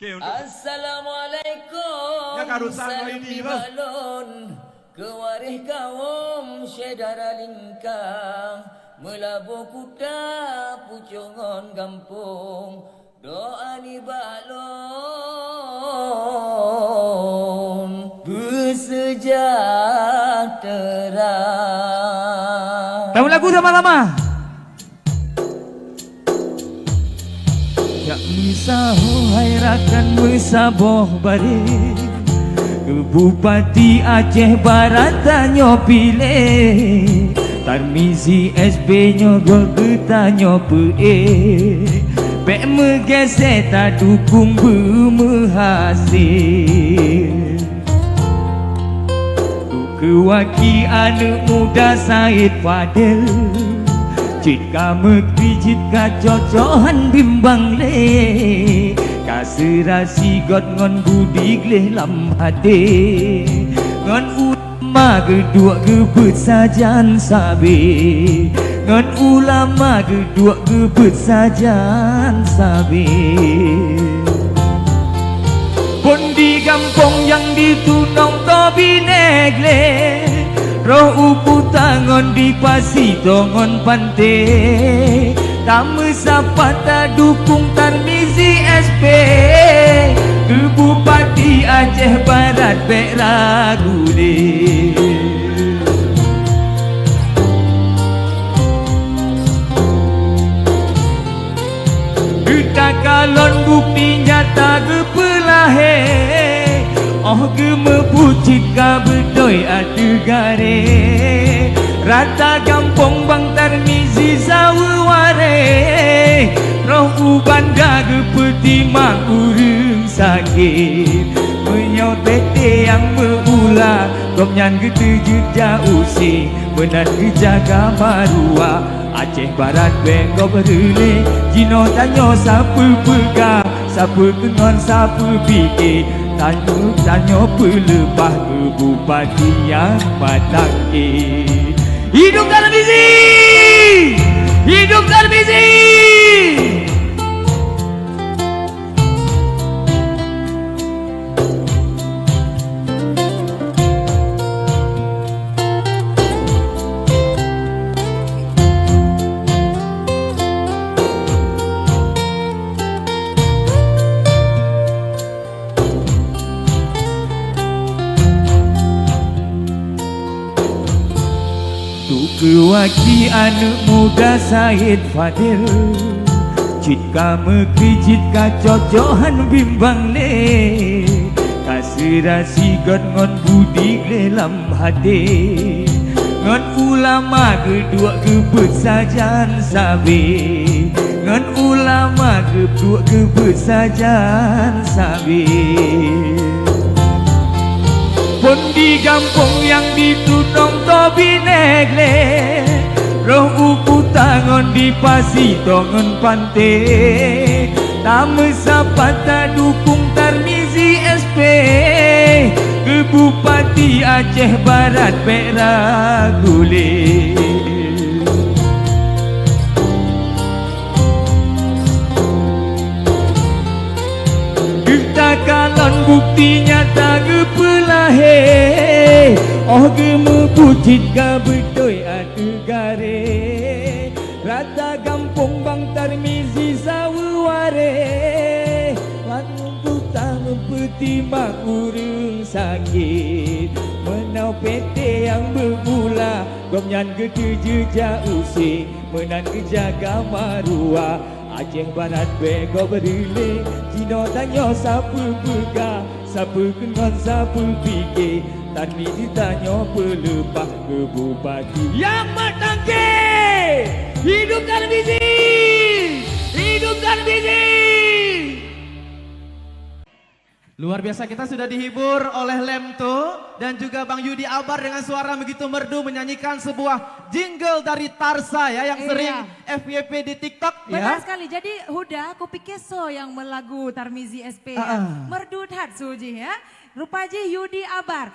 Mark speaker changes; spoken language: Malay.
Speaker 1: Okay, untuk
Speaker 2: Assalamualaikum.
Speaker 1: Ya, karusan
Speaker 2: Salam
Speaker 1: ini,
Speaker 2: di balon kewarih kaum syedara lingkang melabur kuda pucungon kampung doa ni balon bersejahtera.
Speaker 3: Tahu lagu sama-sama? Ya misaho hairakan misaboh bari ke Bupati Aceh Barat tanyo pilih Tarmizi SB nyogol ke tanyo Pek megese tak dukung bermenghasil Kewaki anak muda Said Fadil Jika mekri jika cocohan bimbang le Kaserasi got ngon budi gleh lam hade Ngon ulama kedua gebet sajan sabe Ngon ulama kedua gebet sajan sabe Pun di kampung yang ditunong tobi negle Roh upu tangon di pasi tongon pante Tamu sapata dukung Tarmizi SP Ke Bupati Aceh Barat Pek Ragule Kita kalon bukti nyata kepelahe Oh gemepucit ka bedoy adegare Rata kampung bang Tarmizi saware Roh ubanda gepeti mak urung sakit Menyau tete yang beula Komnyan ketujut jauh si Benar kejaga marua Aceh Barat bengko berule Jino tanyo siapa pegang Siapa kengon siapa fikir Tanyo pelepah ke Bupati yang matang Hidup Tarmizi! Hidup Tarmizi! Kewaki anak muda Said Fadil Jika mekri jika cocohan bimbang le Kaserasi got ngon budi lelam hade Ngon ulama kedua gebet sajan sabe Ngon ulama kedua gebet sajan sabe Pun di kampung yang ditunong tobi negle Roh upu tangon di pasi tongon pante Tamu sapata dukung Tarmizi SP Ke Bupati Aceh Barat Pek Ragule Kita kalon bukti nyata kepelahe Oh gemepucit ka bedoy adegare Rata kampung bang Tarmizi saware Langung putang peti mak urung sakit Menau PT yang bermula Komnyan ketujuh jauh si Menan kejaga marua Aceh Barat beko berule Jino tanyo siapa pegang Siapa kenal siapa fikir Tarmizi tanyo pelepah ke Bupati yang matang Hidup Tarmizi! Hidup Tarmizi!
Speaker 4: Luar biasa, kita sudah dihibur oleh Lemto dan juga Bang Yudi Albar dengan suara begitu merdu menyanyikan sebuah jingle dari Tarsa ya yang sering FYP di TikTok.
Speaker 5: Benar
Speaker 4: Ya.
Speaker 5: sekali. Jadi Huda Kopi Keso yang melagu Tarmizi SP merdu hat suji ya. Rupaji Yudi Albar.